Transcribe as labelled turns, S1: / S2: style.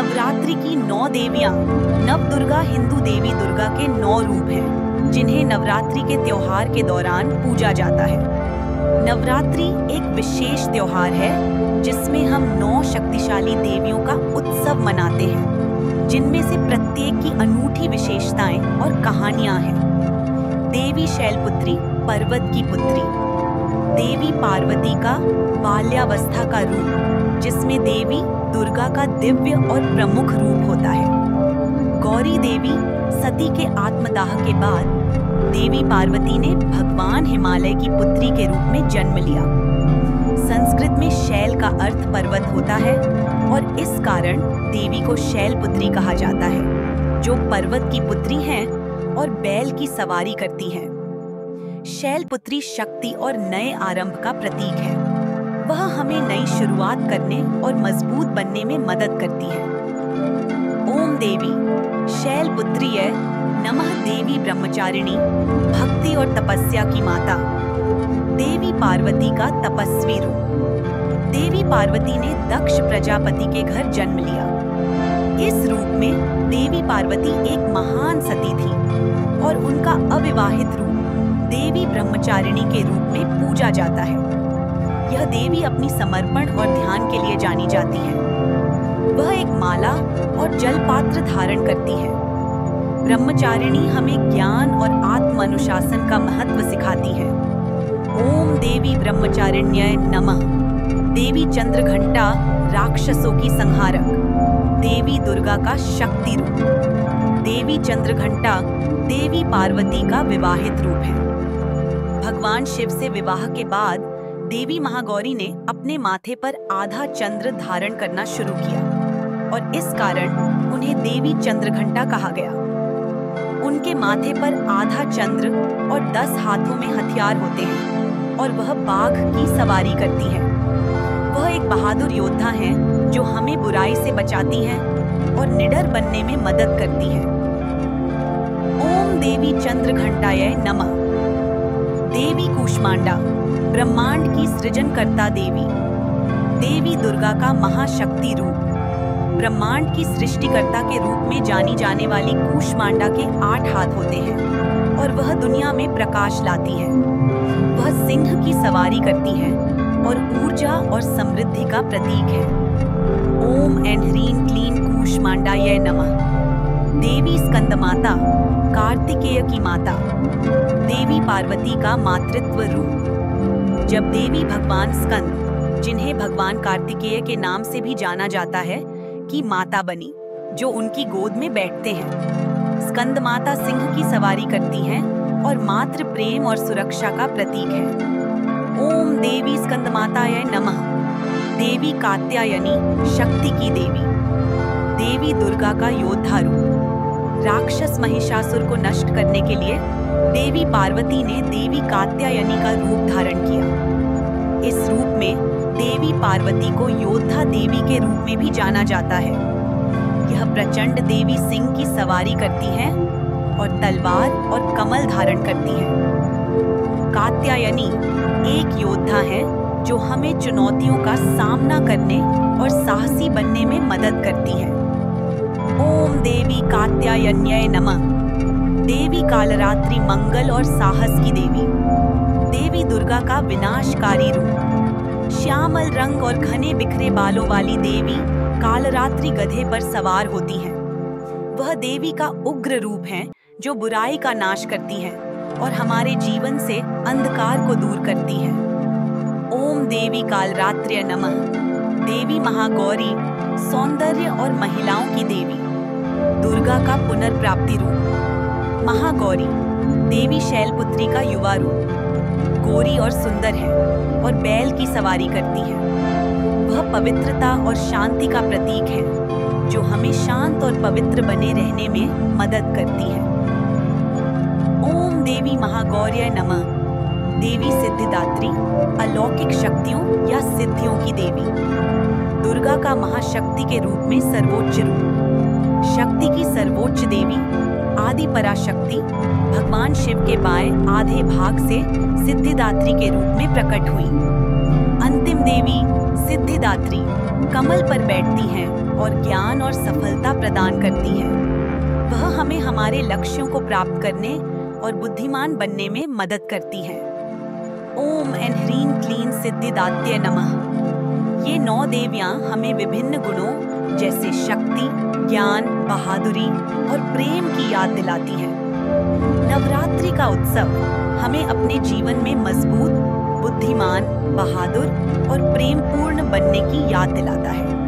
S1: नवरात्रि की 9 देवियां नवदुर्गा हिंदू देवी दुर्गा के 9 रूप हैं, जिन्हें नवरात्रि के त्योहार के दौरान पूजा जाता है। नवरात्रि एक विशेष त्योहार है जिसमें हम 9 शक्तिशाली देवियों का उत्सव मनाते हैं, जिनमें से प्रत्येक की अनूठी विशेषताएं और कहानियां हैं। देवी शैलपुत्री पर्वत की पुत्री, देवी पार्वती का बाल्यावस्था का रूप, जिसमें देवी दुर्गा का दिव्य और प्रमुख रूप होता है। गौरी देवी सती के आत्मदाह के बाद देवी पार्वती ने भगवान हिमालय की पुत्री के रूप में जन्म लिया। संस्कृत में शैल का अर्थ पर्वत होता है और इस कारण देवी को शैलपुत्री कहा जाता है, जो पर्वत की पुत्री हैं और बैल की सवारी करती हैं। शैलपुत्री शक्ति और नए आरंभ का प्रतीक है। वह हमें नई शुरुआत करने और मजबूत बनने में मदद करती है। ओम देवी शैलपुत्रीय नमः। देवी ब्रह्मचारिणी, भक्ति और तपस्या की माता। देवी पार्वती का तपस्वी रूप। देवी पार्वती ने दक्ष प्रजापति के घर जन्म लिया। इस रूप में देवी पार्वती एक महान सती थी और उनका अविवाहित रूप देवी ब्रह्मचारिणी के रूप में पूजा जाता है। यह देवी अपनी समर्पण और ध्यान के लिए जानी जाती है। वह एक माला और जलपात्र धारण करती है। ब्रह्मचारिणी हमें ज्ञान और आत्म अनुशासन का महत्व सिखाती है। ओम देवी ब्रह्मचारिण्याय नमः। देवी चंद्रघंटा राक्षसों की संहारक। देवी दुर्गा का शक्ति रूप। देवी चंद्रघंटा देवी पार्वती का विवाहित रूप है। भगवान शिव से विवाह के बाद देवी महागौरी ने अपने माथे पर आधा चंद्र धारण करना शुरू किया और इस कारण उन्हें देवी चंद्रघंटा कहा गया। उनके माथे पर आधा चंद्र और 10 हाथों में हथियार होते हैं और वह बाघ की सवारी करती है। वह एक बहादुर योद्धा है जो हमें बुराई से बचाती है और निडर बनने में मदद करती है। ओम देवी चंद्रघंटाय नमः। देवी कूष्मांडा ब्रह्मांड की सृजनकर्ता देवी। देवी दुर्गा का महाशक्ति रूप। ब्रह्मांड की सृष्टिकर्ता के रूप में जानी जाने वाली कूष्मांडा के 8 हाथ होते हैं और वह दुनिया में प्रकाश लाती है। वह सिंह की सवारी करती है और ऊर्जा और समृद्धि का प्रतीक है। ओम ऐं ह्रीं क्लीं कूष्मांडाय नमः। देवी स्कंदमाता कार्तिकेय की माता। देवी पार्वती का मातृत्व रूप। जब देवी भगवान स्कंद, जिन्हें भगवान कार्तिकेय के नाम से भी जाना जाता है, की माता बनी, जो उनकी गोद में बैठते हैं। स्कंद माता सिंह की सवारी करती हैं और मातृ प्रेम और सुरक्षा का प्रतीक है। ओम देवी स्कंदमाताय नमः। देवी कात्यायनी शक्ति की देवी। देवी दुर्गा का योद्धा रूप। राक्षस महिषासुर को नष्ट करने के लिए देवी पार्वती ने देवी कात्यायनी का रूप धारण किया। इस रूप में देवी पार्वती को योद्धा देवी के रूप में भी जाना जाता है। यह प्रचंड देवी सिंह की सवारी करती हैं और तलवार और कमल धारण करती हैं। कात्यायनी एक योद्धा है जो हमें चुनौतियों का सामना करने और साहसी बनने में मदद करती है। ओम देवी कात्यायन्याय नमः। देवी कालरात्रि मंगल और साहस की देवी। देवी दुर्गा का विनाशकारी रूप। श्यामल रंग और घने बिखरे बालों वाली देवी कालरात्रि गधे पर सवार होती हैं। वह देवी का उग्र रूप है जो बुराई का नाश करती हैं और हमारे जीवन से अंधकार को दूर करती हैं। ओम देवी कालरात्र्य नमः। देवी महागौरी सौंदर्य और महिलाओं की देवी। दुर्गा का पुनर्प्राप्ति रूप। महागौरी देवी शैलपुत्री का युवा रूप। गोरी और सुंदर है और बैल की सवारी करती है। वह पवित्रता और शांति का प्रतीक है जो हमें शांत और पवित्र बने रहने में मदद करती है। ओम देवी महागौर्य नमः। देवी सिद्धिदात्री अलौकिक शक्तियों या सिद्धियों की देवी। दुर्गा का महाशक्ति के रूप में सर्वोच्च रूप। शक्ति की सर्वोच्च देवी आदि पराशक्ति भगवान शिव के बाएं आधे भाग से सिद्धिदात्री के रूप में प्रकट हुई। अंतिम देवी सिद्धिदात्री कमल पर बैठती हैं और ज्ञान और सफलता प्रदान करती हैं। वह हमें हमारे लक्ष्यों को प्राप्त करने और बुद्धिमान बनने में मदद करती हैं। ओम ऐं ह्रीं क्लीं सिद्धिदात्यै नमः। ये 9 देवियां हमें विभिन्न गुणों जैसे शक्ति, ज्ञान, बहादुरी और प्रेम की याद दिलाती हैं। नवरात्रि का उत्सव हमें अपने जीवन में मजबूत, बुद्धिमान, बहादुर और प्रेमपूर्ण बनने की याद दिलाता है।